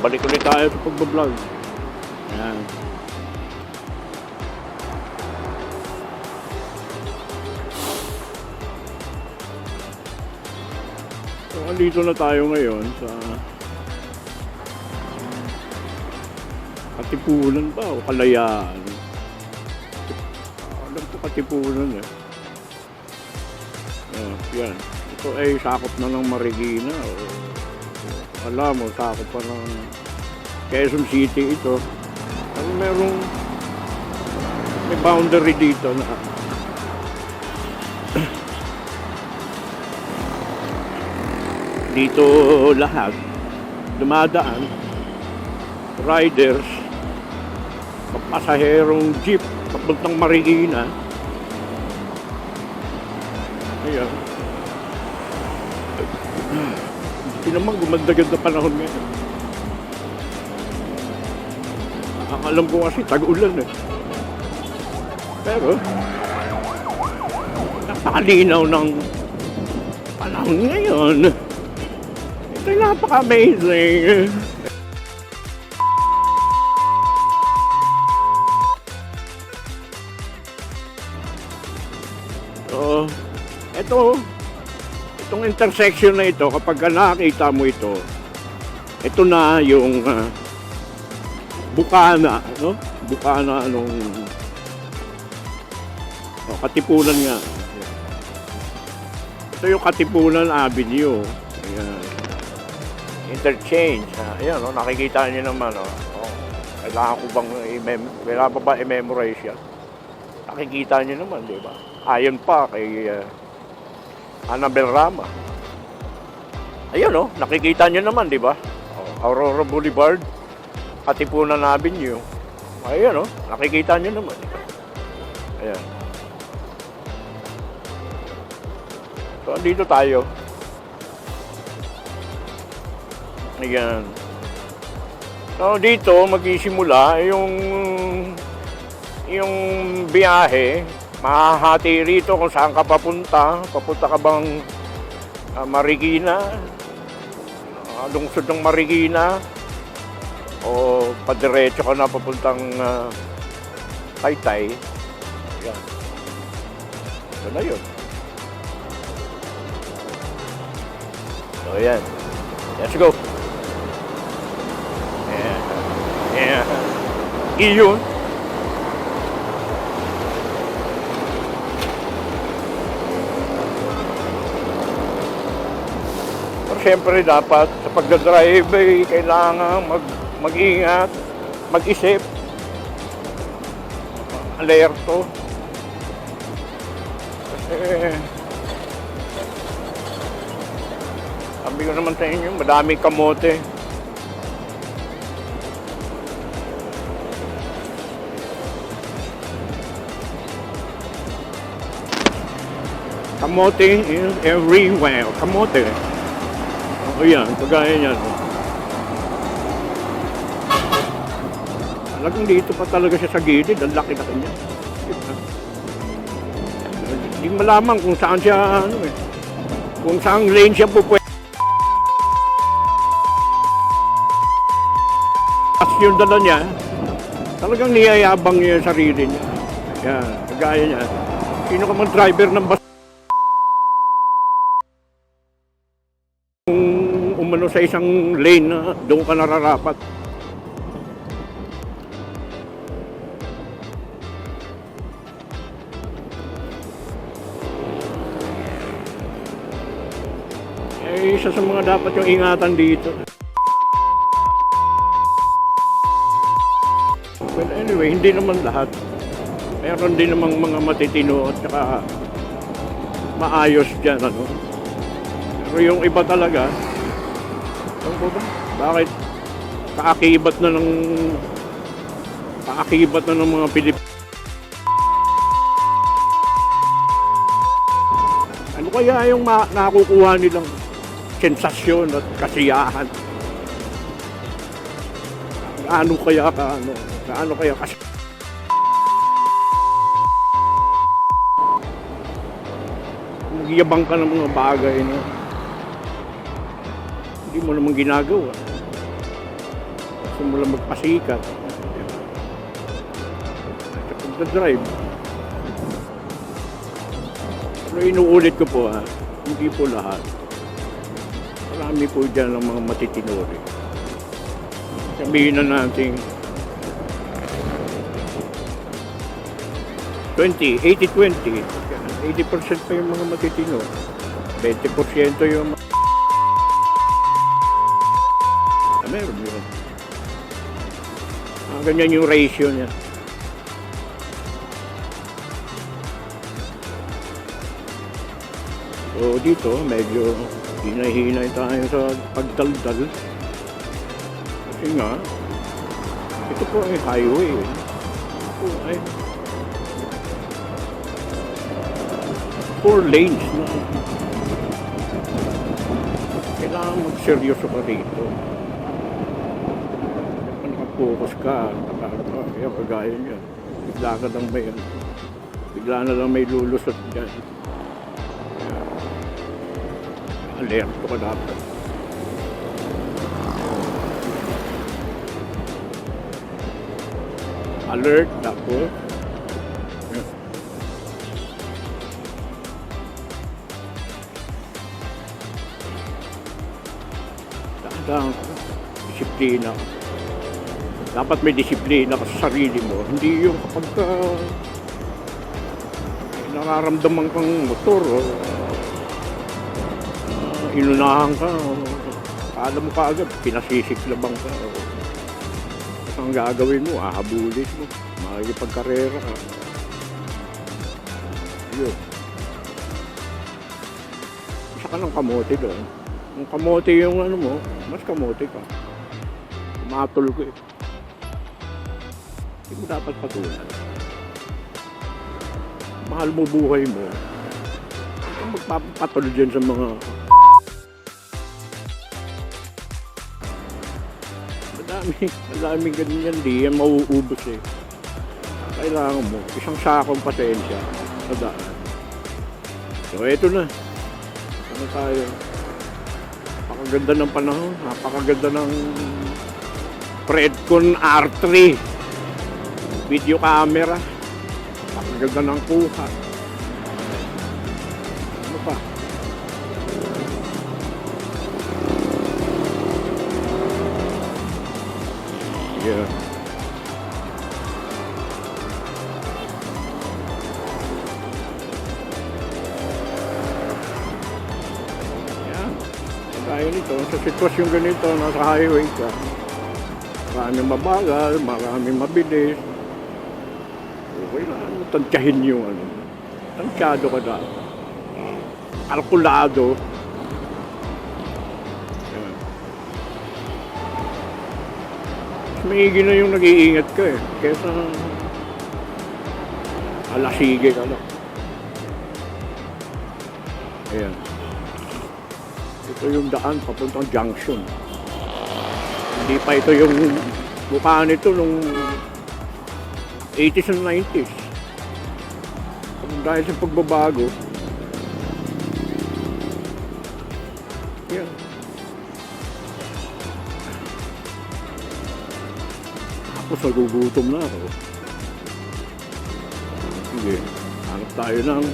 balik ulit tayo sa pagbablog. Ayan. So, andito na tayo ngayon sa Katipunan ba o Kalayaan? Alam ko Katipunan eh. Yan. Ito ay sakop na ng Marikina o alam mo, sakop pa ng Quezon City ito. Ano may boundary dito na dito lahat dumadaan riders, pasaherong jeep papuntang Marikina. Ayan. Hindi naman gumanda-ganda panahon ngayon. Ang alam ko kasi tag-ulan eh. Pero napakalinaw ng panahon ngayon. Ito'y napaka-amazing. So, itong intersection na ito, kapag nakita mo ito na yung Bukana, no? Bukana nung Katipunan nga. Ito yung Katipunan Avenue. Ayan. Interchange. Ayan, no? Nakikita niyo naman. Kailangan ko bang i-memorize yan? Nakikita niyo naman, di ba? Ayon pa kay Annabel Rama. Ayun, nakikita niyo naman, di ba? Aurora Boulevard, Katipunan Avenue. Ayun, nakikita niyo naman. Ayan. So, andito tayo. Ayan. So, dito magsisimula yung biyahe. Mahahati rito kung saan ka papunta. Papunta ka bang Marikina, lungsod ng Marikina, o padiretso ka na papuntang Taytay. Yan. Ito na yun. So, yan. Let's go. Yeah. Iyon. Siyempre dapat sa pagdadrive ay kailangan mag-ingat, mag-isip, alerto. Kasi sabi ko naman sa inyo, madaming kamote. Kamote is everywhere. Kamote. O yan, kagaya niyan. Talagang dito pa talaga siya sa gilid. Ang laki-laki niya. Hindi malaman kung saan siya, kung saan lane siya pupwede. As yung dala niya, talagang niyayabang niya yung sarili niya. Yan, kagaya niya. Sino ka mang driver ng bus? Umano sa isang lane na doon ka nararapat. Isa sa mga dapat yung ingatan dito. Well, anyway, hindi naman lahat. Meron din namang mga matitino at saka maayos dyan, Pero yung iba talaga, bakit kaakibat na ng mga Pilipino? Ano kaya yung nakukuha nilang sensasyon at kasiyahan? Gaano kaya kasi nagyabang ka ng mga bagay na hindi mo naman ginagawa. mo lang magpasikat. Sa pagdadrive. Pero inuulit ko po hindi po lahat. Marami po dyan ng mga matitinuri. Sabihin na natin 80-20. 80% pa yung mga matitino. 20% yung meron yun. Ganyan yung ratio niya. So dito, medyo hinay-hinay tayo sa pagdaldal. Kasi nga, ito po ay highway. Ito po ay 4 lanes na. Kailangan magseryoso ka rito. Kung nakapokus ka, kaya kagaya niya. Bigla na lang may lulusot dyan. Alerto ka dapat. Alert dapat. Dapat disiplina. Dapat may disiplina ka sa sarili mo. Hindi yung kapag nararamdaman kang motor inunahan ka, alam mo ka agad, pinasisiklabang ka. Ang gagawin mo, hahabulin mo, makikipagkarera ka. Yun. Isa ka ng kamote doon. Kung kamote yung ano mo, mas kamote ka. Tumatol ko eh. Hindi mo dapat patulan. Mahal mo buhay mo. Hindi ka magpapatol dyan sa mga madaming ganyan, di yan mauubos eh. Kailangan mo, isang sakong pasensya sa daan. So eto na. Ano tayo? Napakaganda ng panahon, napakaganda ng Predcon R3 video camera, napakaganda ng kuha. Ano pa? Yeah. Kaya nito, sa sitwasyon ganito, nasa highway ka, maraming mabagal, maraming mabilis. Okay lang, tansyahin yung ano. Tansyado ka dapat. Kalkulado. Maigi na yung nag-iingat ka eh. Kesa alasige ka lang. Ayan. Ito yung daan papuntang junction. Hindi pa ito yung mukha nito nung 80s and 90s. Dahil sa pagbabago. Ayan. Tapos nagugutom na ako. Sige, hanap tayo ng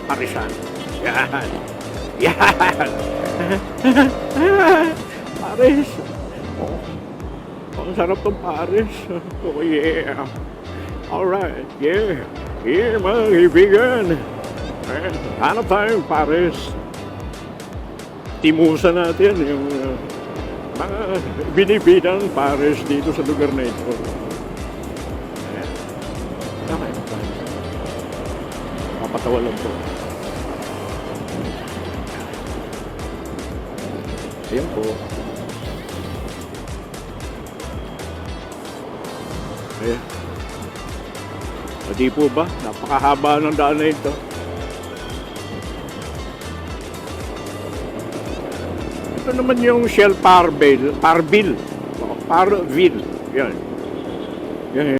parisan. Yan! Yan! Paris! Oh, ang sarap ng Paris. Oh yeah! Alright, yeah! Yeah, mga kaibigan! Hanap tayo ng Paris. Timusan natin yung mga binibidang Paris dito sa lugar na ito. Okay. Papatawa lang po. Ayan po. Ayan. Hindi po ba? Napakahaba ng daan na ito. Ito naman yung Shell Parville. Yan. Yan.